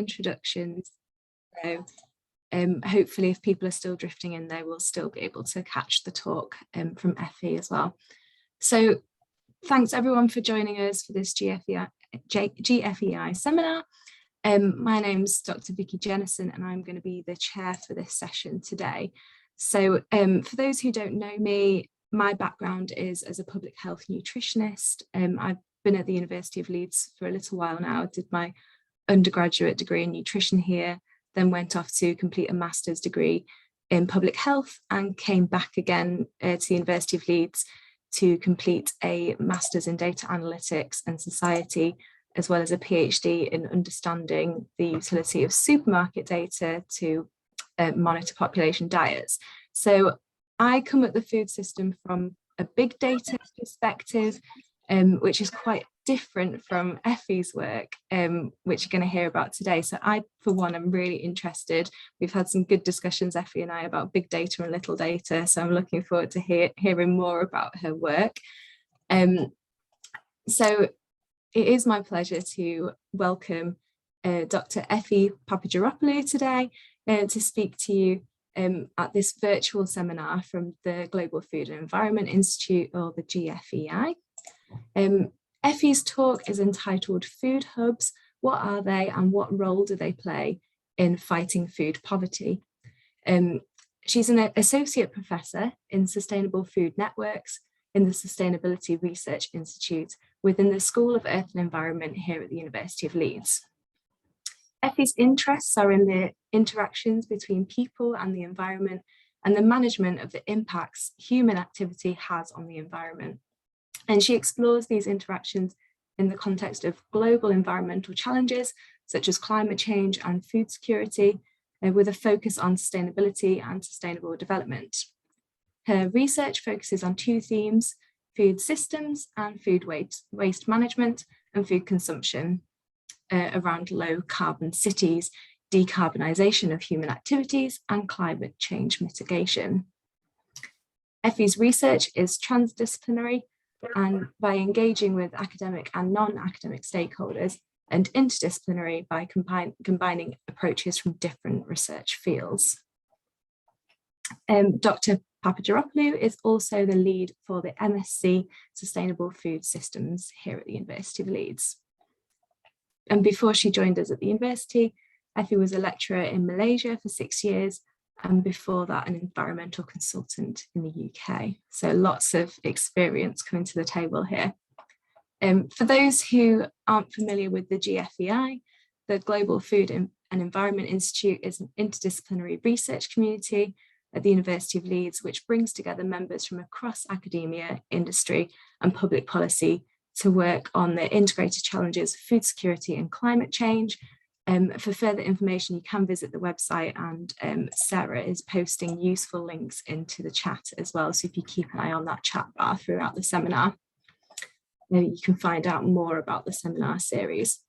introductions. So hopefully if people are still drifting in, they will still be able to catch the talk from Effie as well. So thanks everyone for joining us for this GFEI seminar. My name's Dr. Vicky Jennison and I'm going to be the chair for this session today. So for those who don't know me, my background is as a public health nutritionist. I've been at the University of Leeds for a little while now. I did my undergraduate degree in nutrition here, then went off to complete a master's degree in public health and came back again to the University of Leeds to complete a master's in data analytics and society, as well as a PhD in understanding the utility of supermarket data to monitor population diets. So I come at the food system from a big data perspective, which is quite different from Effie's work, which you're going to hear about today. So I, for one, am really interested. We've had some good discussions, Effie and I, about big data and little data. So I'm looking forward to hearing more about her work. So it is my pleasure to welcome Dr. Effie Papargyropoulou today to speak to you at this virtual seminar from the Global Food and Environment Institute, or the GFEI. Effie's talk is entitled Food Hubs, What Are They and What Role Do They Play in Fighting Food Poverty? She's an associate professor in Sustainable Food Networks in the Sustainability Research Institute within the School of Earth and Environment here at the University of Leeds. Effie's interests are in the interactions between people and the environment and the management of the impacts human activity has on the environment. And she explores these interactions in the context of global environmental challenges, such as climate change and food security, with a focus on sustainability and sustainable development. Her research focuses on two themes: food systems and food waste management and food consumption, around low carbon cities, decarbonisation of human activities and climate change mitigation. Effie's research is transdisciplinary, and by engaging with academic and non-academic stakeholders, and interdisciplinary by combining approaches from different research fields. Dr. Papargyropoulou is also the lead for the MSc Sustainable Food Systems here at the University of Leeds. And before she joined us at the university, Effie was a lecturer in Malaysia for 6 years, and before that an environmental consultant in the UK. So lots of experience coming to the table here. For those who aren't familiar with the GFEI, the Global Food and Environment Institute is an interdisciplinary research community at the University of Leeds, which brings together members from across academia, industry and public policy to work on the integrated challenges of food security and climate change. For further information, you can visit the website, and Sarah is posting useful links into the chat as well. So if you keep an eye on that chat bar throughout the seminar, you can find out more about the seminar series.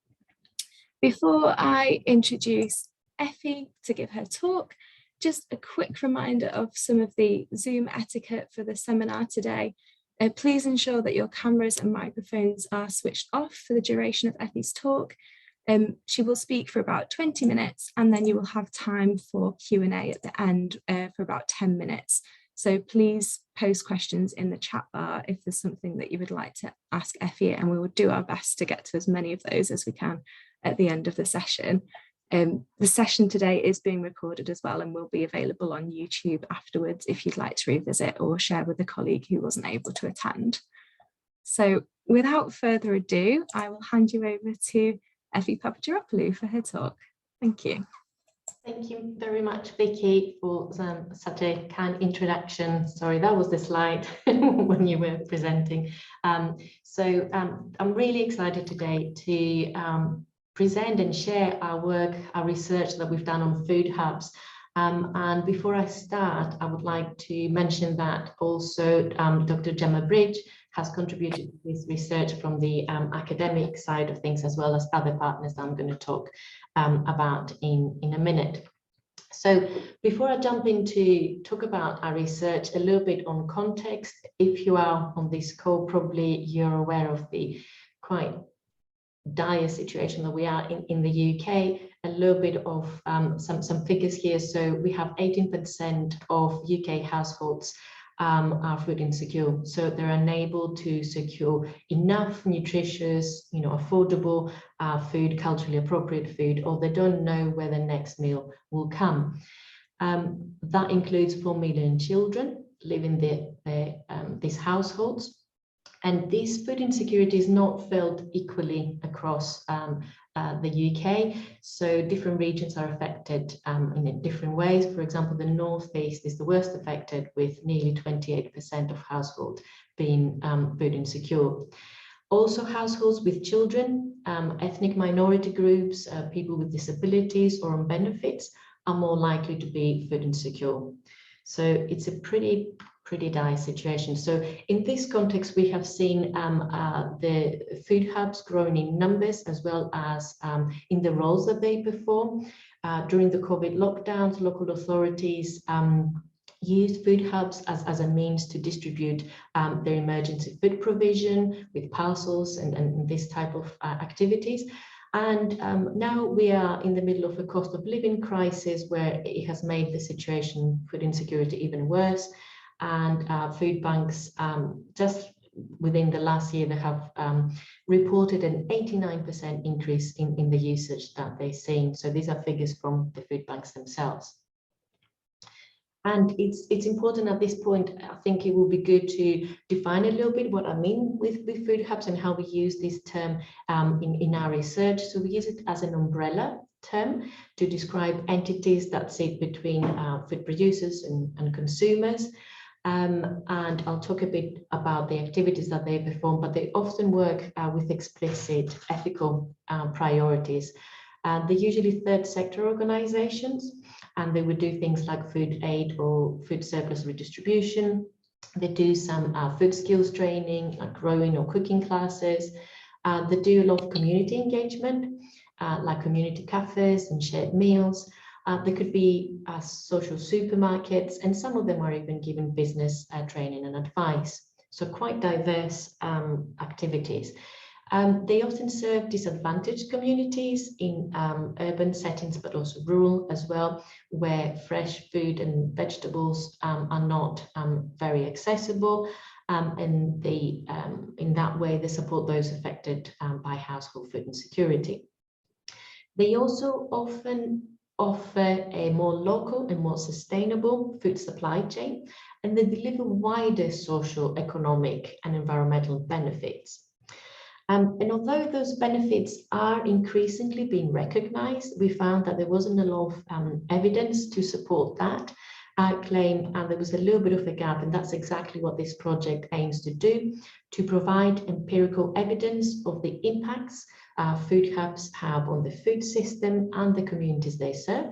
Before I introduce Effie to give her talk, just a quick reminder of some of the Zoom etiquette for the seminar today. Please ensure that your cameras and microphones are switched off for the duration of Effie's talk. She will speak for about 20 minutes and then you will have time for Q&A at the end for about 10 minutes. So please post questions in the chat bar if there's something that you would like to ask Effie, and we will do our best to get to as many of those as we can at the end of the session. The session today is being recorded as well and will be available on YouTube afterwards if you'd like to revisit or share with a colleague who wasn't able to attend. So without further ado, I will hand you over to Effie Papargyropoulou for her talk. Thank you. Thank you very much, Vicky, for such a kind introduction. Sorry, that was the slide when you were presenting. I'm really excited today to present and share our work, our research that we've done on food hubs. And before I start, I would like to mention that also Dr. Gemma Bridge has contributed to this research from the academic side of things, as well as other partners that I'm going to talk about in a minute. So before I jump into talk about our research, a little bit on context. If you are on this call, probably you're aware of the quite dire situation that we are in the UK, a little bit of some figures here. So we have 18% of UK households are food insecure. So they're unable to secure enough nutritious, affordable food, culturally appropriate food, or they don't know where the next meal will come. That includes 4 million children living in these households. And this food insecurity is not felt equally across the UK. So different regions are affected in different ways. For example, the Northeast is the worst affected, with nearly 28% of households being food insecure. Also, households with children, ethnic minority groups, people with disabilities or on benefits are more likely to be food insecure. So it's a pretty dire situation. So in this context, we have seen the food hubs growing in numbers, as well as in the roles that they perform. During the COVID lockdowns, local authorities used food hubs as a means to distribute their emergency food provision with parcels and this type of activities. And now we are in the middle of a cost of living crisis, where it has made the situation, food insecurity, even worse. And food banks, just within the last year, they have reported an 89% increase in the usage that they're seeing. So these are figures from the food banks themselves. And it's important at this point, I think it will be good to define a little bit what I mean with food hubs and how we use this term in our research. So we use it as an umbrella term to describe entities that sit between food producers and consumers. And I'll talk a bit about the activities that they perform, but they often work with explicit ethical priorities. They're usually third sector organizations, and they would do things like food aid or food surplus redistribution. They do some food skills training, like growing or cooking classes. They do a lot of community engagement, like community cafes and shared meals. They could be social supermarkets, and some of them are even given business training and advice. So quite diverse activities. They often serve disadvantaged communities in urban settings, but also rural as well, where fresh food and vegetables are not very accessible. And they, in that way, they support those affected by household food insecurity. They also often offer a more local and more sustainable food supply chain, and they deliver wider social, economic, and environmental benefits. And although those benefits are increasingly being recognized, we found that there wasn't a lot of evidence to support that claim, and there was a little bit of a gap, and that's exactly what this project aims to do, to provide empirical evidence of the impacts food hubs have on the food system and the communities they serve,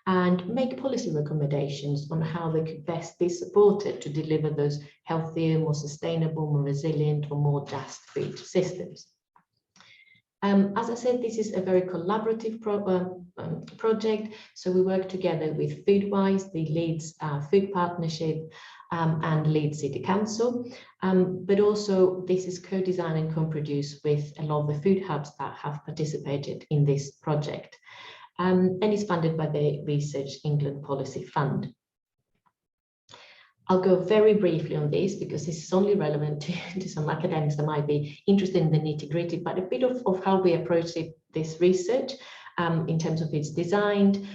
and make policy recommendations on how they could best be supported to deliver those healthier, more sustainable, more resilient, or more just food systems. As I said, this is a very collaborative project. So we work together with FoodWise, the Leeds Food Partnership, and Leeds City Council. But also this is co-designed and co-produced with a lot of the food hubs that have participated in this project. And it's funded by the Research England Policy Fund. I'll go very briefly on this because this is only relevant to some academics that might be interested in the nitty-gritty, but a bit of how we approach this research in terms of its design.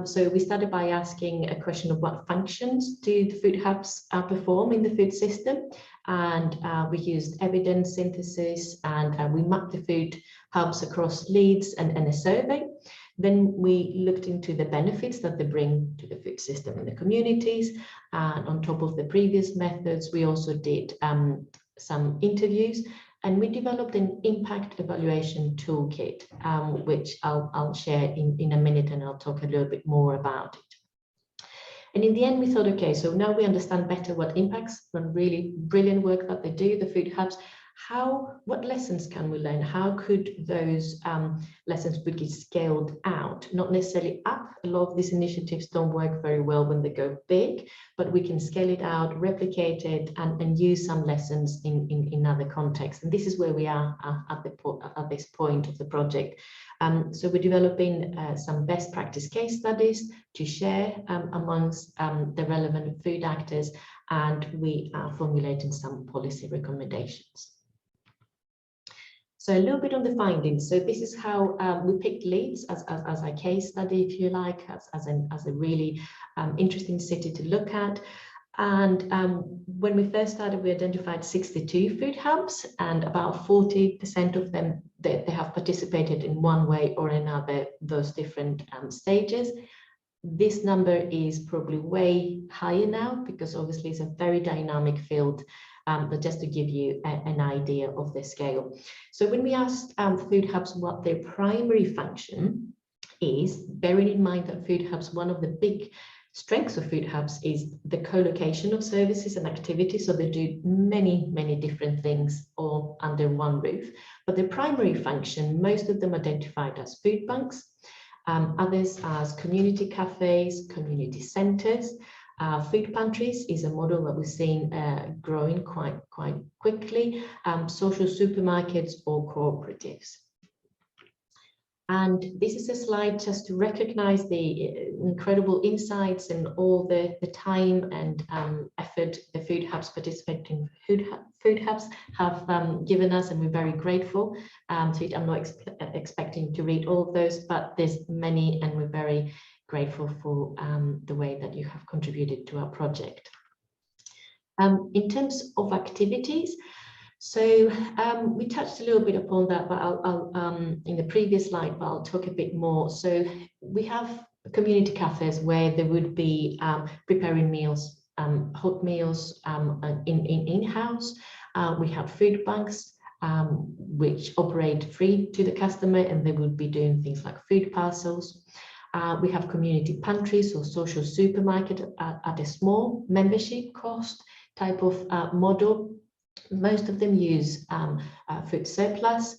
So we started by asking a question of what functions do the food hubs perform in the food system, and we used evidence synthesis, and we mapped the food hubs across Leeds and a survey. Then we looked into the benefits that they bring to the food system in the communities. And on top of the previous methods, we also did some interviews, and we developed an impact evaluation toolkit, which I'll share in a minute, and I'll talk a little bit more about it. And in the end, we thought, okay, so now we understand better what impacts the really brilliant work that they do, the food hubs. what lessons can we learn? How could those lessons be scaled out? Not necessarily up. A lot of these initiatives don't work very well when they go big, but we can scale it out, replicate it, and use some lessons in other contexts. And this is where we are at this point of the project. So we're developing some best practice case studies to share amongst the relevant food actors, and we are formulating some policy recommendations. So a little bit on the findings. So this is how we picked Leeds as a case study, if you like, as a really interesting city to look at. And when we first started, we identified 62 food hubs, and about 40% of them, they have participated in one way or another, those different stages. This number is probably way higher now, because obviously it's a very dynamic field, but just to give you an idea of the scale. So when we asked food hubs what their primary function is, bearing in mind that food hubs, one of the big strengths of food hubs is the co-location of services and activities. So they do many, many different things all under one roof. But the primary function, most of them identified as food banks, others as community cafes, community centres. Food pantries is a model that we're seeing growing quite quickly, social supermarkets or cooperatives. And this is a slide just to recognize the incredible insights and all the time and effort the food hubs, participating food hubs have given us, and we're very grateful to it. I'm not expecting to read all of those, but there's many, and we're very grateful for the way that you have contributed to our project. In terms of activities, so we touched a little bit upon that, but I'll in the previous slide, but I'll talk a bit more. So we have community cafes where there would be preparing meals, hot meals in-house. We have food banks which operate free to the customer, and they would be doing things like food parcels. We have community pantries or social supermarket at a small membership cost type of model. Most of them use food surplus.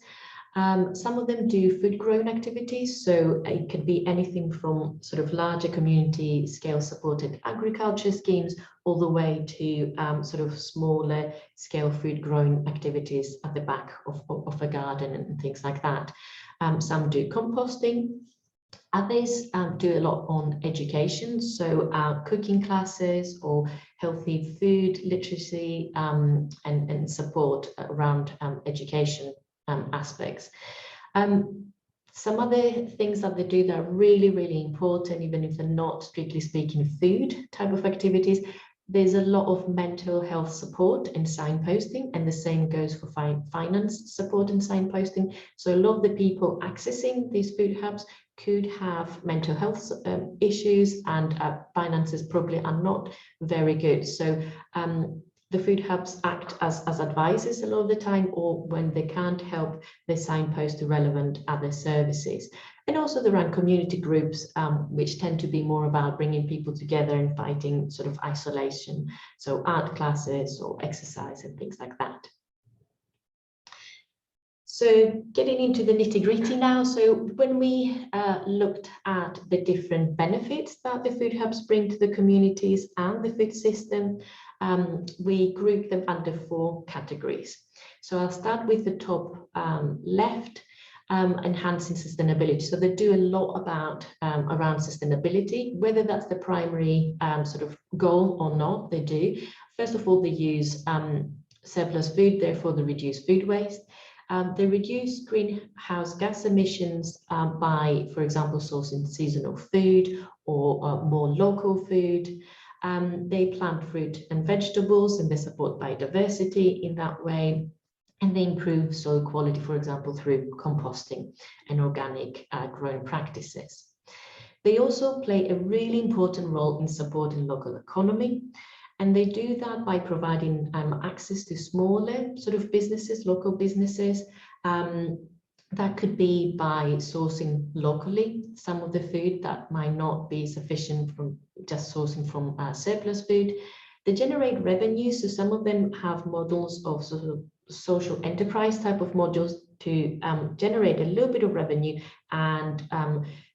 Some of them do food grown activities, so it could be anything from sort of larger community scale supported agriculture schemes all the way to sort of smaller scale food growing activities at the back of a garden and things like that. Some do composting. Others do a lot on education, so cooking classes or healthy food literacy and support around education aspects. Some other things that they do that are really, really important, even if they're not strictly speaking food type of activities, there's a lot of mental health support and signposting, and the same goes for finance support and signposting. So a lot of the people accessing these food hubs could have mental health issues, and finances probably are not very good. So the food hubs act as advisors a lot of the time, or when they can't help, they signpost to relevant other services. And also they run community groups, which tend to be more about bringing people together and fighting sort of isolation. So art classes or exercise and things like that. So getting into the nitty-gritty now. So when we looked at the different benefits that the food hubs bring to the communities and the food system, we grouped them under 4 categories. So I'll start with the top left, enhancing sustainability. So they do a lot about around sustainability, whether that's the primary sort of goal or not, they do. First of all, they use surplus food, therefore they reduce food waste. They reduce greenhouse gas emissions by, for example, sourcing seasonal food or more local food. They plant fruit and vegetables, and they support biodiversity in that way. And they improve soil quality, for example, through composting and organic growing practices. They also play a really important role in supporting local economy. And they do that by providing access to smaller sort of businesses, local businesses. That could be by sourcing locally some of the food that might not be sufficient from just sourcing from surplus food. They generate revenue, so some of them have models of sort of social enterprise type of modules to generate a little bit of revenue and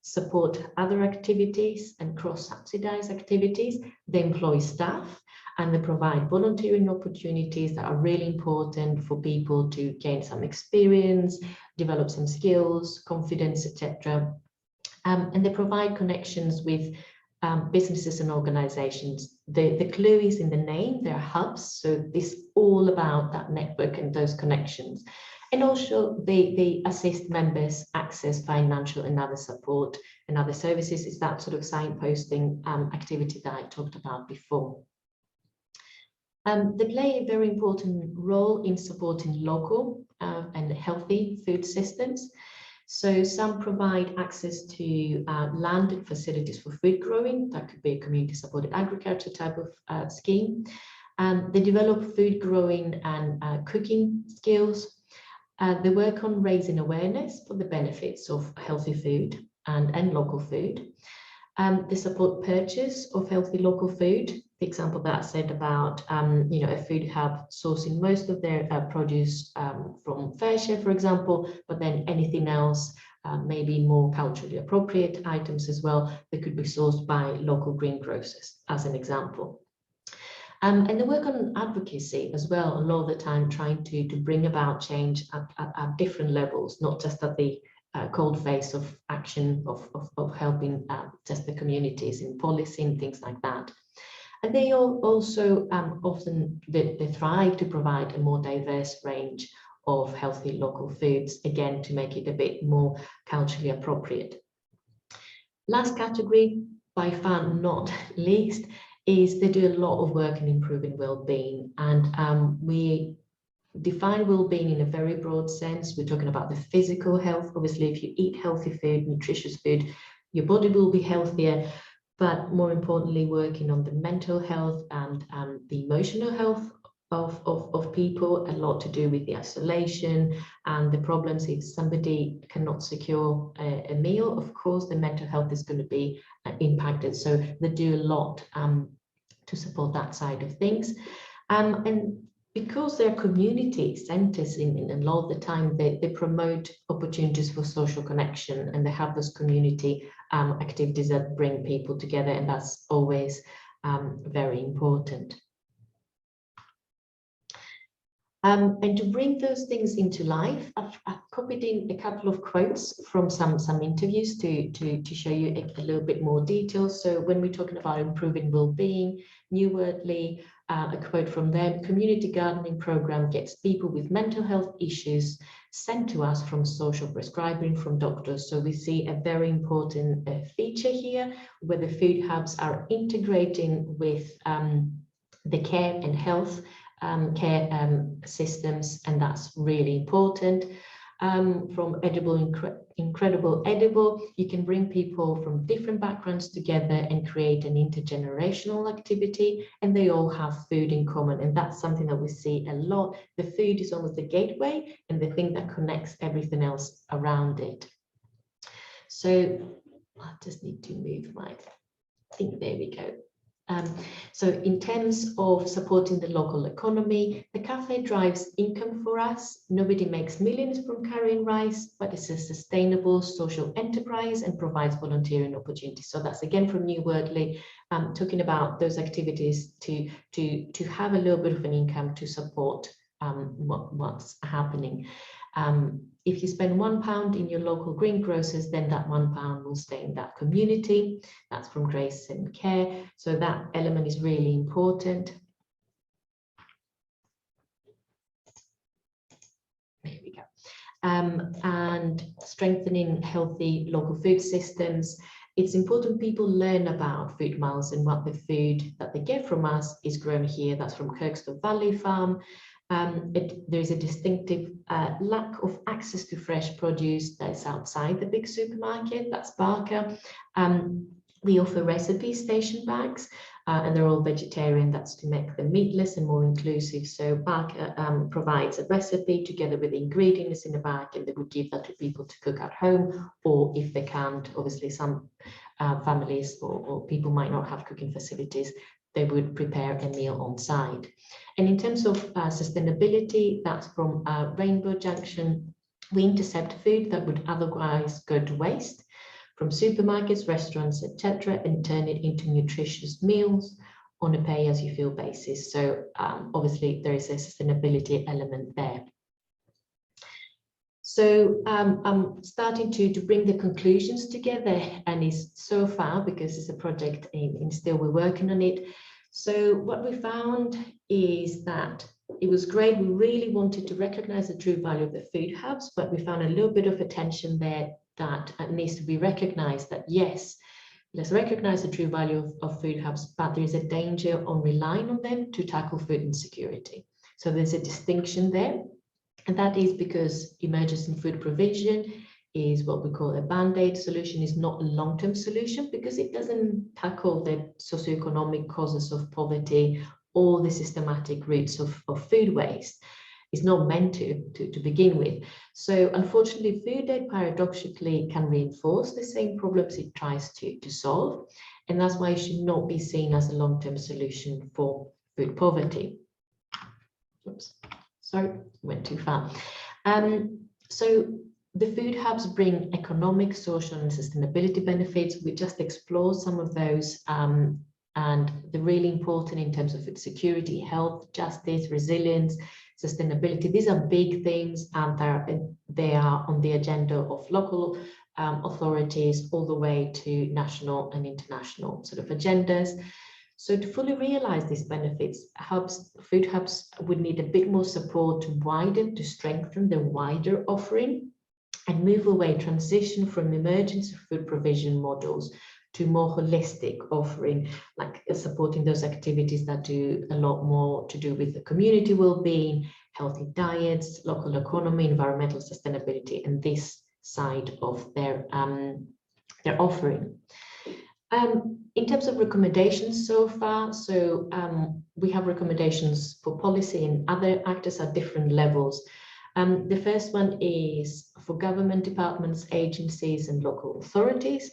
support other activities and cross-subsidize activities. They employ staff and they provide volunteering opportunities that are really important for people to gain some experience, develop some skills, confidence, etc. And they provide connections with businesses and organizations. The clue is in the name, they're hubs. So this is all about that network and those connections. And also they assist members access financial and other support and other services. Is that sort of signposting activity that I talked about before. They play a very important role in supporting local and healthy food systems. So some provide access to land and facilities for food growing. That could be a community supported agriculture type of scheme. They develop food growing and cooking skills. They work on raising awareness for the benefits of healthy food and local food. They support purchase of healthy local food. The example that I said about a food hub sourcing most of their produce from fair share, for example, but then anything else, maybe more culturally appropriate items as well, that could be sourced by local greengrocers, as an example. And they work on advocacy as well, a lot of the time trying to bring about change at different levels, not just at the cold face of action of helping just the communities in policy and things like that. And they also often they thrive to provide a more diverse range of healthy local foods, again, to make it a bit more culturally appropriate. Last category, by far not least, is they do a lot of work in improving well-being. And we define well-being in a very broad sense. We're talking about the physical health. Obviously, if you eat healthy food, nutritious food, your body will be healthier. But more importantly, working on the mental health and the emotional health of people, a lot to do with the isolation and the problems. If somebody cannot secure a meal, of course, the mental health is going to be impacted. So they do a lot to support that side of things. And because they're community centers in a lot of the time, they promote opportunities for social connection, and they have those community activities that bring people together, and that's always very important. And to bring those things into life, I've copied in a couple of quotes from some interviews to show you a little bit more detail. So when we're talking about improving well-being, New Wordly, a quote from them: community gardening program gets people with mental health issues sent to us from social prescribing from doctors. So we see a very important feature here, where the food hubs are integrating with the care and health care systems, and that's really important. From edible, incredible edible, you can bring people from different backgrounds together and create an intergenerational activity, and they all have food in common, and that's something that we see a lot. The food is almost the gateway and the thing that connects everything else around it. So I just need to move my thing. There we go. So in terms of supporting the local economy, the cafe drives income for us. Nobody makes millions from carrying rice, but it's a sustainable social enterprise and provides volunteering opportunities. So that's again from New Wordly, talking about those activities to have a little bit of an income to support what's happening. If you spend £1 in your local greengrocers, then that £1 will stay in that community. That's from Grace and Care. So that element is really important. There we go. And strengthening healthy local food systems. It's important people learn about food miles and what the food that they get from us is grown here. That's from Kirkstone Valley Farm. There is a distinctive lack of access to fresh produce that's outside the big supermarket. That's Barker. We offer recipe station bags, and they're all vegetarian. That's to make them meatless and more inclusive. So Barker provides a recipe together with the ingredients in the bag, and they would give that to people to cook at home, or if they can't, obviously some families or people might not have cooking facilities, they would prepare a meal on site. And in terms of sustainability, that's from Rainbow Junction. We intercept food that would otherwise go to waste from supermarkets, restaurants, etc., and turn it into nutritious meals on a pay-as-you-feel basis. So obviously there is a sustainability element there. So I'm starting to bring the conclusions together, and it's so far, because it's a project and still we're working on it. So what we found is that it was great. We really wanted to recognize the true value of the food hubs, but we found a little bit of a tension there that needs to be recognized, that yes, let's recognize the true value of food hubs, but there is a danger on relying on them to tackle food insecurity. So there's a distinction there. And that is because emergency food provision is what we call a band-aid solution, is not a long-term solution, because it doesn't tackle the socioeconomic causes of poverty or the systematic roots of food waste. It's not meant to begin with. So unfortunately, food aid paradoxically can reinforce the same problems it tries to solve. And that's why it should not be seen as a long-term solution for food poverty. Oops. Sorry, went too far. So the food hubs bring economic, social, and sustainability benefits. We just explored some of those, and they're really important in terms of food security, health, justice, resilience, sustainability. These are big things, and they are on the agenda of local authorities all the way to national and international sort of agendas. So to fully realize these benefits, food hubs would need a bit more support to widen, to strengthen the wider offering and move away, transition from emergency food provision models to more holistic offering, like supporting those activities that do a lot more to do with the community well-being, healthy diets, local economy, environmental sustainability, and this side of their offering. In terms of recommendations so far, we have recommendations for policy and other actors at different levels. The first one is for government departments, agencies, and local authorities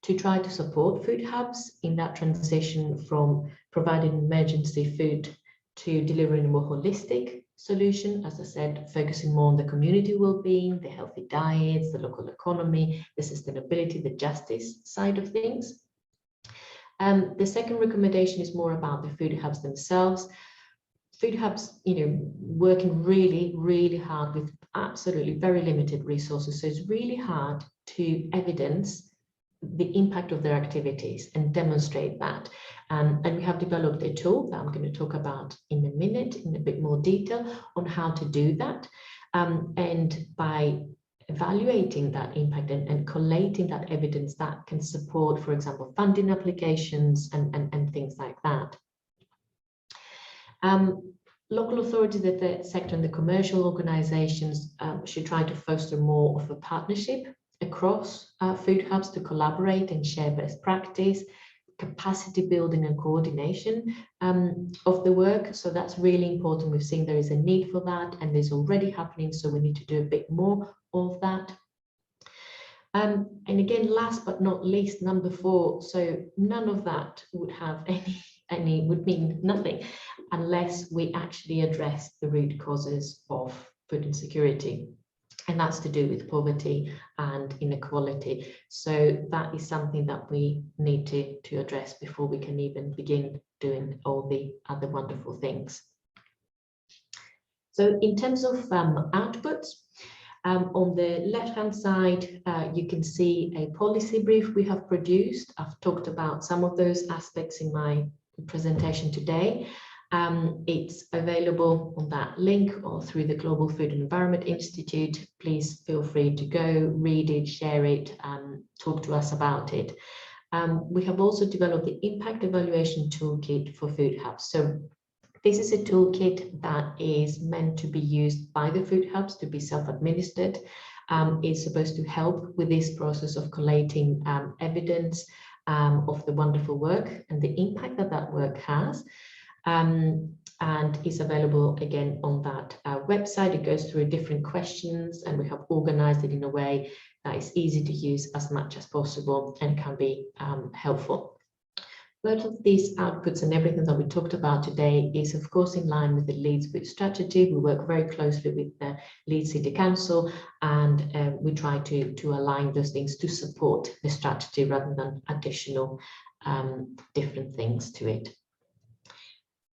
to try to support food hubs in that transition from providing emergency food to delivering a more holistic solution, as I said, focusing more on the community well-being, the healthy diets, the local economy, the sustainability, the justice side of things. The second recommendation is more about the food hubs themselves. Food hubs, working really, really hard with absolutely very limited resources. So it's really hard to evidence the impact of their activities and demonstrate that. And we have developed a tool that I'm going to talk about in a minute in a bit more detail on how to do that. And by evaluating that impact and collating that evidence, that can support, for example, funding applications and things like that. Local authorities, the sector and the commercial organizations should try to foster more of a partnership across food hubs to collaborate and share best practice, capacity building and coordination of the work. So that's really important. We've seen there is a need for that, and there's already happening, so we need to do a bit more of that. And again, last but not least, number 4, so none of that would have would mean nothing unless we actually address the root causes of food insecurity. And that's to do with poverty and inequality. So that is something that we need to address before we can even begin doing all the other wonderful things. So in terms of outputs, on the left-hand side, you can see a policy brief we have produced. I've talked about some of those aspects in my presentation today. It's available on that link or through the Global Food and Environment Institute. Please feel free to go read it, share it, talk to us about it. We have also developed the Impact Evaluation Toolkit for food hubs. So this is a toolkit that is meant to be used by the food hubs to be self-administered. It's supposed to help with this process of collating evidence of the wonderful work and the impact that work has. And is available again on that website. It goes through different questions, and we have organized it in a way that is easy to use as much as possible and can be helpful. A lot of these outputs and everything that we talked about today is, of course, in line with the Leeds Food Strategy. We work very closely with the Leeds City Council, and we try to align those things to support the strategy rather than additional different things to it.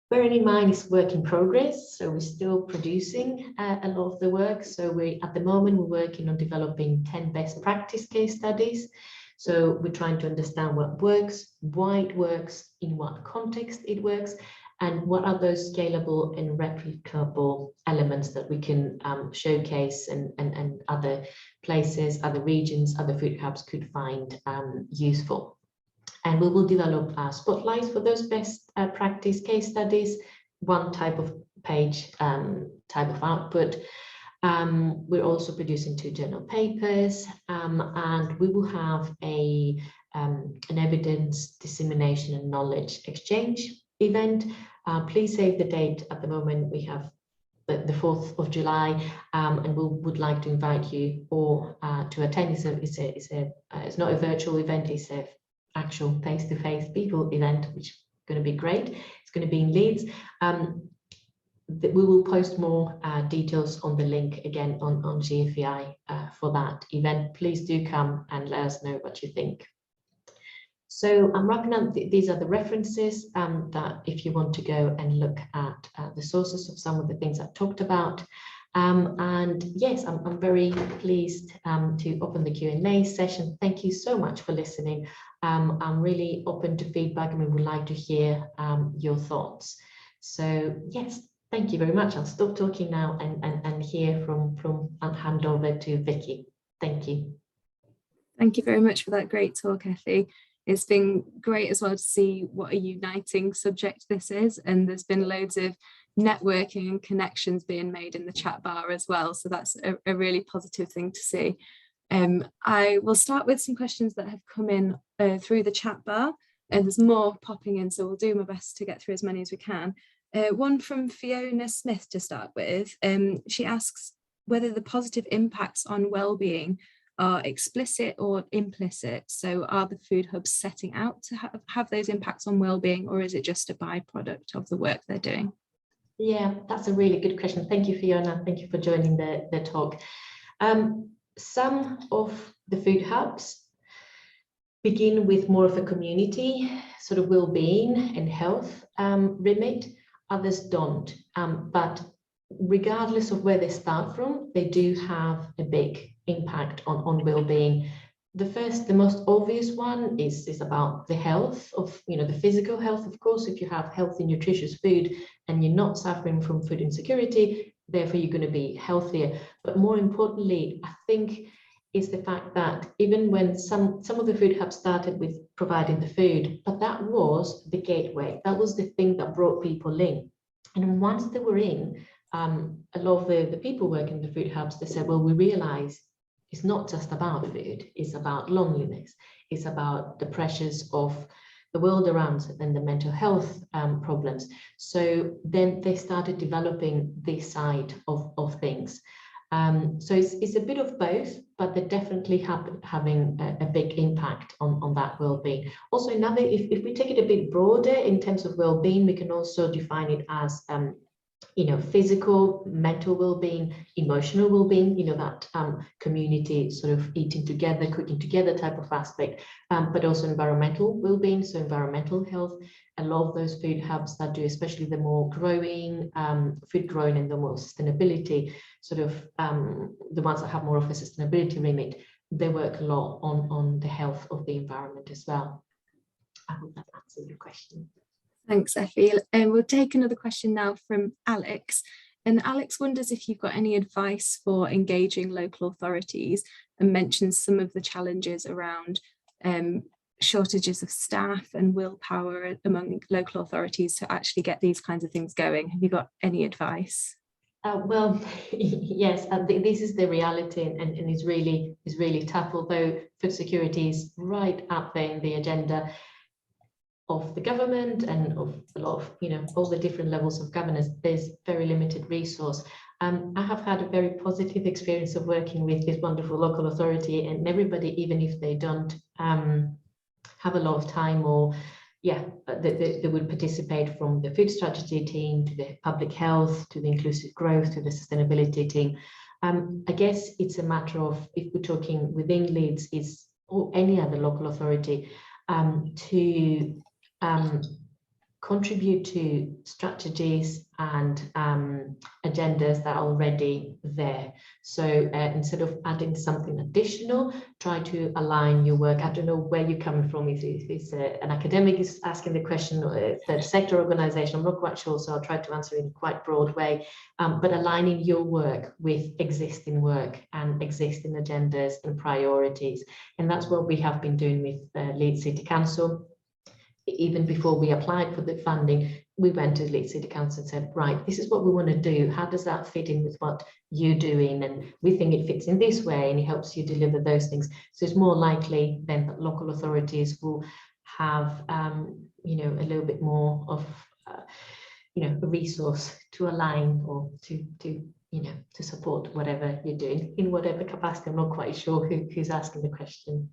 Bearing in mind it's work in progress, so we're still producing a lot of the work. So at the moment we're working on developing 10 best practice case studies. So we're trying to understand what works, why it works, in what context it works, and what are those scalable and replicable elements that we can showcase and other places, other regions, other food hubs could find useful. And we will develop spotlights for those best practice case studies, one type of page, type of output. We're also producing 2 journal papers, and we will have an evidence dissemination and knowledge exchange event. Please save the date. At the moment we have the 4th of July, and we would like to invite you all to attend. It's not a virtual event, it's an actual face-to-face people event, which is going to be great. It's going to be in Leeds. We will post more details on the link again on GFEI for that event. Please do come and let us know what you think. So I'm wrapping up. These are the references that if you want to go and look at the sources of some of the things I've talked about. And yes, I'm very pleased to open the Q&A session. Thank you so much for listening. I'm really open to feedback, and we would like to hear your thoughts. So yes, thank you very much. I'll stop talking now and hear and hand over to Vicky. Thank you. Thank you very much for that great talk, Effie. It's been great as well to see what a uniting subject this is, and there's been loads of networking and connections being made in the chat bar as well, so that's a really positive thing to see. I will start with some questions that have come in through the chat bar, and there's more popping in, so we'll do my best to get through as many as we can. One from Fiona Smith to start with. She asks whether the positive impacts on well-being are explicit or implicit. So are the food hubs setting out to have those impacts on well-being, or is it just a byproduct of the work they're doing? Yeah, that's a really good question. Thank you, Fiona. Thank you for joining the talk. Some of the food hubs begin with more of a community sort of well-being and health remit. Others don't. But regardless of where they start from, they do have a big impact on well-being. The most obvious one is about the health of, the physical health. Of course, if you have healthy, nutritious food and you're not suffering from food insecurity, therefore you're going to be healthier. But more importantly, I think, is the fact that even when some of the food hubs started with providing the food, but that was the gateway. That was the thing that brought people in. And once they were in, a lot of the people working in the food hubs, they said, well, we realize it's not just about food, it's about loneliness, it's about the pressures of the world around and the mental health problems. So then they started developing this side of things. So it's a bit of both, but they're definitely having a big impact on that well-being. Also, if we take it a bit broader in terms of well-being, we can also define it as physical, mental well-being, emotional well-being, that community sort of eating together, cooking together type of aspect, but also environmental well-being, so environmental health. A lot of those food hubs that do, especially the more growing, food growing and the more sustainability, sort of the ones that have more of a sustainability remit, they work a lot on the health of the environment as well. I hope that answers your question. Thanks, Effie. And we'll take another question now from Alex. And Alex wonders if you've got any advice for engaging local authorities, and mentions some of the challenges around shortages of staff and willpower among local authorities to actually get these kinds of things going. Have you got any advice? Well, yes, this is the reality, and it's really tough, although food security is right up there in the agenda of the government and of a lot of, all the different levels of governance. There's very limited resource. I have had a very positive experience of working with this wonderful local authority, and everybody, even if they don't have a lot of time or they would participate from the food strategy team to the public health, to the inclusive growth, to the sustainability team. I guess it's a matter of, if we're talking within Leeds, is or any other local authority, to contribute to strategies and agendas that are already there. So instead of adding something additional, try to align your work. I don't know where you're coming from, if it's an academic is asking the question, or a third sector organization, I'm not quite sure, so I'll try to answer in a quite broad way, but aligning your work with existing work and existing agendas and priorities. And that's what we have been doing with Leeds City Council. Even before we applied for the funding, we went to Leeds City Council and said, right, this is what we want to do. How does that fit in with what you're doing? And we think it fits in this way, and it helps you deliver those things. So it's more likely then that local authorities will have, you know, a little bit more of, you know, a resource to align or to you know, to support whatever you're doing in whatever capacity. I'm not quite sure who's asking the question.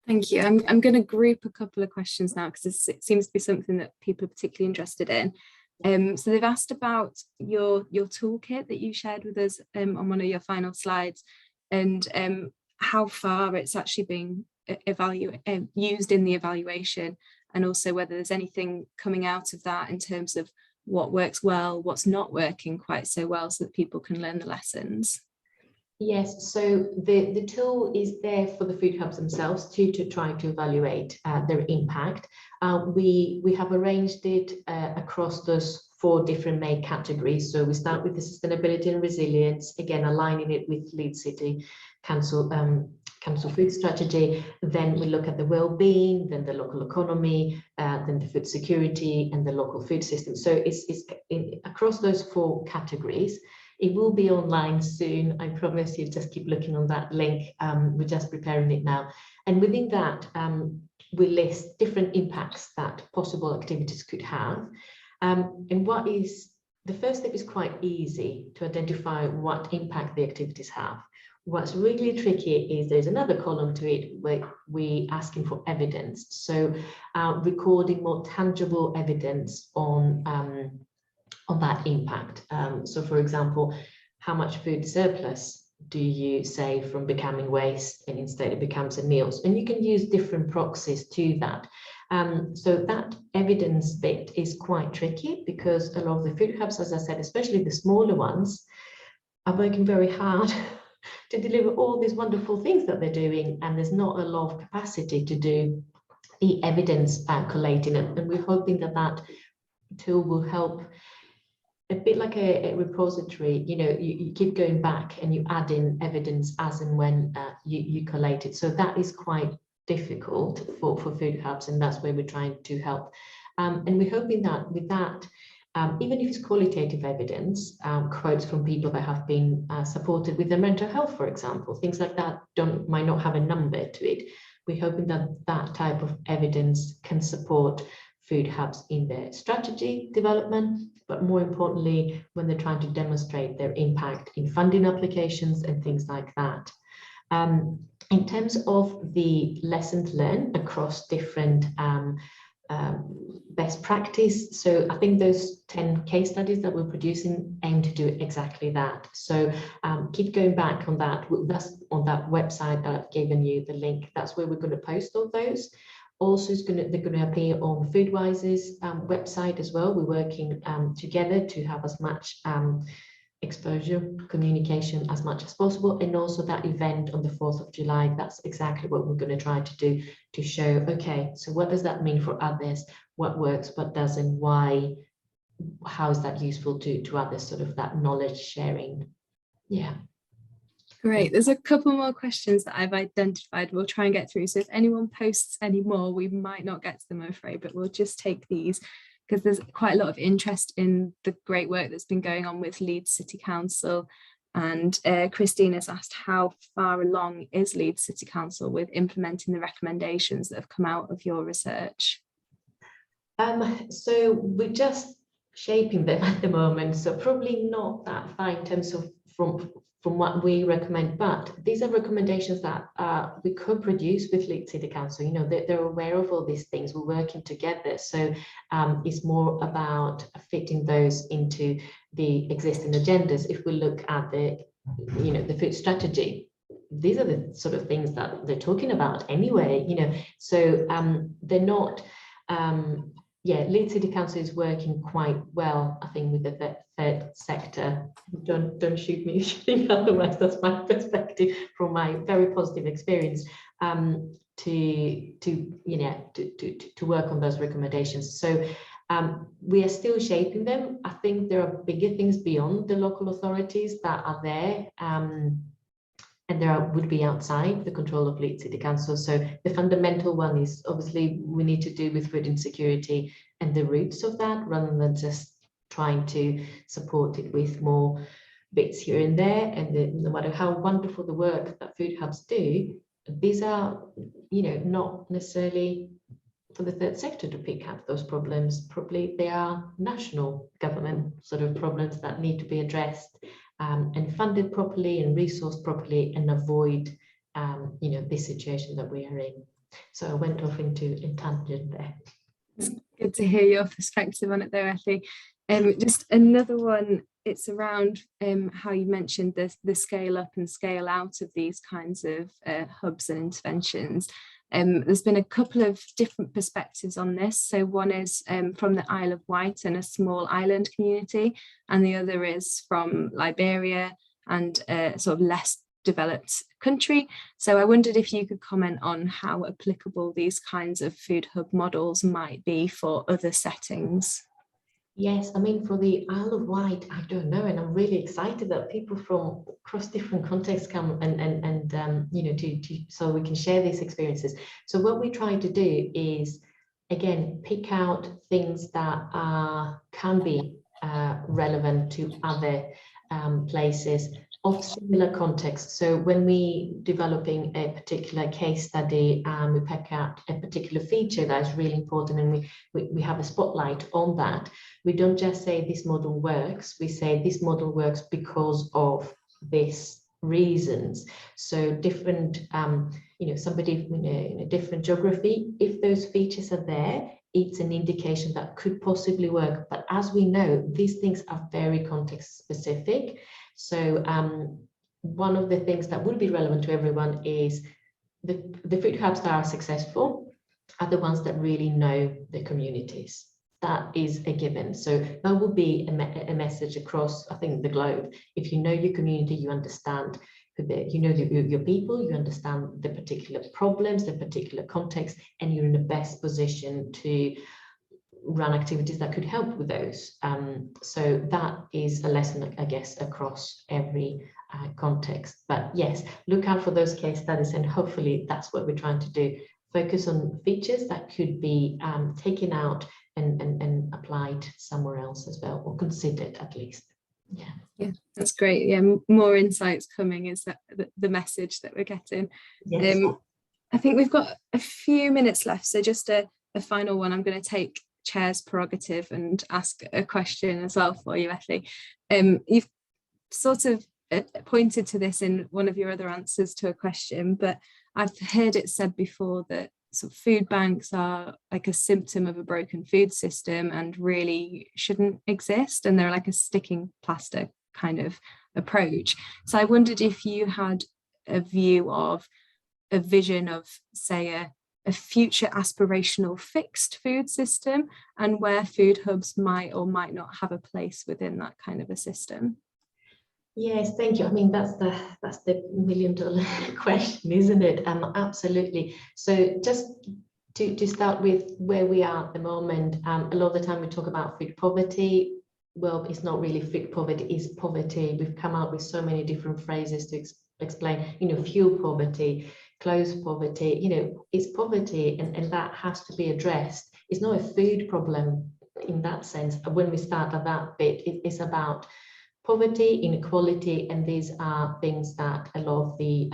Thank you. I'm going to group a couple of questions now, because it seems to be something that people are particularly interested in. So they've asked about your toolkit that you shared with us on one of your final slides, and how far it's actually being used in the evaluation, and also whether there's anything coming out of that in terms of what works well, what's not working quite so well, so that people can learn the lessons. Yes, so the tool is there for the food hubs themselves to try to evaluate their impact. We have arranged it across those 4 different main categories. So we start with the sustainability and resilience, again aligning it with Leeds City Council food strategy. Then we look at the well-being, then the local economy, then the food security, and the local food system. So it's across those 4 categories. It will be online soon, I promise you. Just keep looking on that link. We're just preparing it now. And within that, we list different impacts that possible activities could have. And what is, the first step is quite easy to identify what impact the activities have. What's really tricky is there's another column to it where we're asking for evidence. So recording more tangible evidence on that impact. So for example, how much food surplus do you save from becoming waste and instead it becomes a meals? And you can use different proxies to that. So that evidence bit is quite tricky, because a lot of the food hubs, as I said, especially the smaller ones, are working very hard to deliver all these wonderful things that they're doing, and there's not a lot of capacity to do the evidence collating. And we're hoping that that tool will help, a bit like a repository. You know, you keep going back and you add in evidence as and when you collate it. So that is quite difficult for food hubs, and that's where we're trying to help. And we're hoping that with that, even if it's qualitative evidence, quotes from people that have been supported with their mental health, for example, things like that might not have a number to it. We're hoping that that type of evidence can support food hubs in their strategy development, but more importantly, when they're trying to demonstrate their impact in funding applications and things like that. In terms of the lessons learned across different best practice, so I think those 10 case studies that we're producing aim to do exactly that. So keep going back on that. That's on that website that I've given you the link. That's where we're going to post all those. Also, they're going to appear on FoodWise's website as well. We're working together to have as much exposure, communication as much as possible. And also that event on the 4th of July, that's exactly what we're going to try to do, to show, okay, so what does that mean for others? What works, what doesn't, why, how is that useful to others, sort of that knowledge sharing. Yeah. Great. There's a couple more questions that I've identified. We'll try and get through. So if anyone posts any more, we might not get to them, I'm afraid, but we'll just take these, because there's quite a lot of interest in the great work that's been going on with Leeds City Council. And Christine has asked, how far along is Leeds City Council with implementing the recommendations that have come out of your research? So we're just shaping them at the moment, so probably not that far in terms of from what we recommend, but these are recommendations that we co-produce with Leeds City Council. You know, they're aware of all these things. We're working together, so it's more about fitting those into the existing agendas. If we look at the, you know, the food strategy, these are the sort of things that they're talking about anyway. You know, so they're not. Yeah, Leeds City Council is working quite well, I think, with the third sector. Don't shoot me, otherwise that's my perspective from my very positive experience. To work on those recommendations. So we are still shaping them. I think there are bigger things beyond the local authorities that are there. And there would be outside the control of Leeds City Council. So the fundamental one is obviously we need to do with food insecurity and the roots of that, rather than just trying to support it with more bits here and there. And no matter how wonderful the work that food hubs do, these are, you know, not necessarily for the third sector to pick up those problems. Probably they are national government sort of problems that need to be addressed. And funded properly and resourced properly, and avoid, you know, this situation that we are in. So I went off into a tangent there. It's good to hear your perspective on it there, Effie. Just another one, it's around how you mentioned the scale up and scale out of these kinds of hubs and interventions. There's been a couple of different perspectives on this. So one is from the Isle of Wight and a small island community, and the other is from Liberia and a sort of less developed country. So I wondered if you could comment on how applicable these kinds of food hub models might be for other settings. Yes, I mean, for the Isle of Wight, I don't know, and I'm really excited that people from across different contexts come and you know, so we can share these experiences. So what we try to do is, again, pick out things that can be relevant to other places of similar context. So when we developing a particular case study, we pick out a particular feature that is really important, and we have a spotlight on that. We don't just say this model works, we say this model works because of this reasons. So different, you know, somebody in a different geography, if those features are there, it's an indication that could possibly work. But as we know, these things are very context specific. So one of the things that will be relevant to everyone is the food hubs that are successful are the ones that really know the communities. That is a given. So that will be a message across, I think, the globe. If you know your community, you understand you know your people, you understand the particular problems, the particular context, and you're in the best position to run activities that could help with those. So that is a lesson, I guess, across every context. But yes, look out for those case studies, and hopefully that's what we're trying to do. Focus on features that could be taken out and applied somewhere else as well, or considered at least. Yeah, that's great. Yeah, more insights coming is that the message that we're getting. Yes. I think we've got a few minutes left, so just a final one. I'm going to take Chair's prerogative and ask a question as well for you, Effie. You've sort of pointed to this in one of your other answers to a question, but I've heard it said before that sort of food banks are like a symptom of a broken food system and really shouldn't exist, and they're like a sticking plaster kind of approach. So I wondered if you had a view of a vision of, say, a future aspirational fixed food system, and where food hubs might or might not have a place within that kind of a system. Yes, thank you. I mean, that's the million-dollar question, isn't it? Absolutely. So just to start with where we are at the moment, a lot of the time we talk about food poverty. Well, it's not really food poverty, it's poverty. We've come up with so many different phrases to explain, you know, fuel poverty, clothes poverty, you know, it's poverty, and that has to be addressed. It's not a food problem in that sense. When we start at that bit, it's about poverty, inequality, and these are things that a lot of the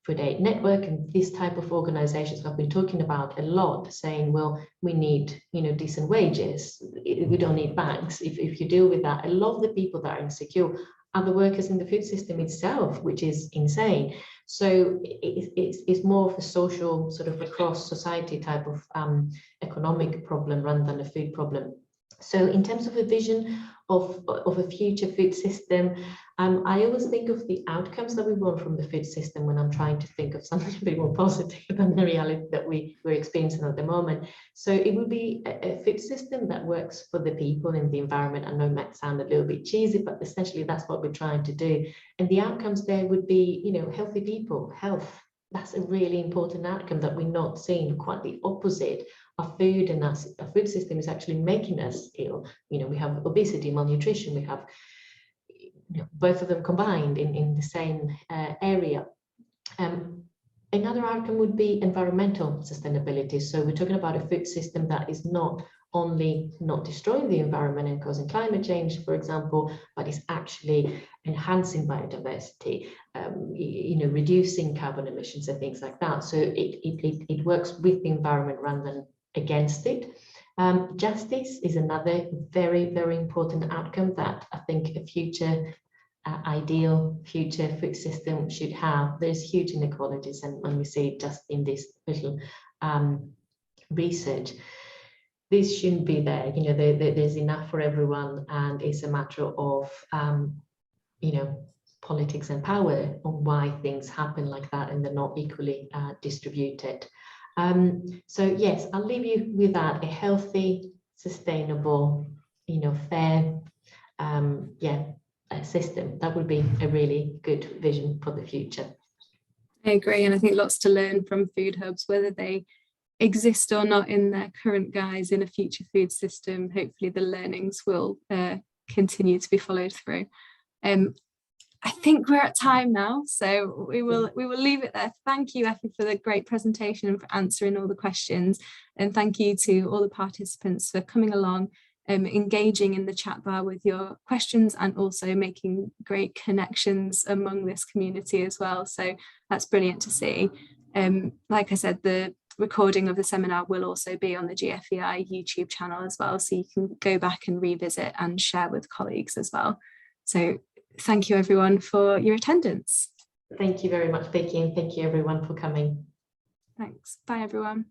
Food Aid Network and this type of organizations have been talking about a lot, saying, well, we need, decent wages. We don't need banks. If you deal with that, a lot of the people that are insecure are the workers in the food system itself, which is insane. So it's more of a social, sort of across society type of economic problem rather than a food problem. So in terms of a vision of a future food system, I always think of the outcomes that we want from the food system when I'm trying to think of something a bit more positive than the reality that we're experiencing at the moment. So it would be a food system that works for the people and the environment. I know it might sound a little bit cheesy, but essentially that's what we're trying to do. And the outcomes there would be, healthy people, health. That's a really important outcome that we're not seeing. Quite the opposite. Our food and our food system is actually making us ill. We have obesity, malnutrition, we have both of them combined in the same area. Another outcome would be environmental sustainability. So we're talking about a food system that is not only not destroying the environment and causing climate change, for example, but is actually enhancing biodiversity, reducing carbon emissions and things like that. So it works with the environment rather than against it. Justice is another very, very important outcome that I think a future ideal future food system should have. There's huge inequalities, and when we see it just in this little research, this shouldn't be there. There's enough for everyone, and it's a matter of politics and power on why things happen like that and they're not equally distributed. So yes, I'll leave you with that: a healthy, sustainable, fair, system. That would be a really good vision for the future. I agree, and I think lots to learn from food hubs, whether they exist or not in their current guise in a future food system. Hopefully the learnings will continue to be followed through. I think we're at time now, so we will leave it there. Thank you, Effie, for the great presentation and for answering all the questions, and thank you to all the participants for coming along, engaging in the chat bar with your questions and also making great connections among this community as well. So that's brilliant to see. Like I said, the recording of the seminar will also be on the GFEI YouTube channel as well, so you can go back and revisit and share with colleagues as well. So thank you everyone for your attendance. Thank you very much, Vicky, and thank you everyone for coming. Thanks. Bye everyone.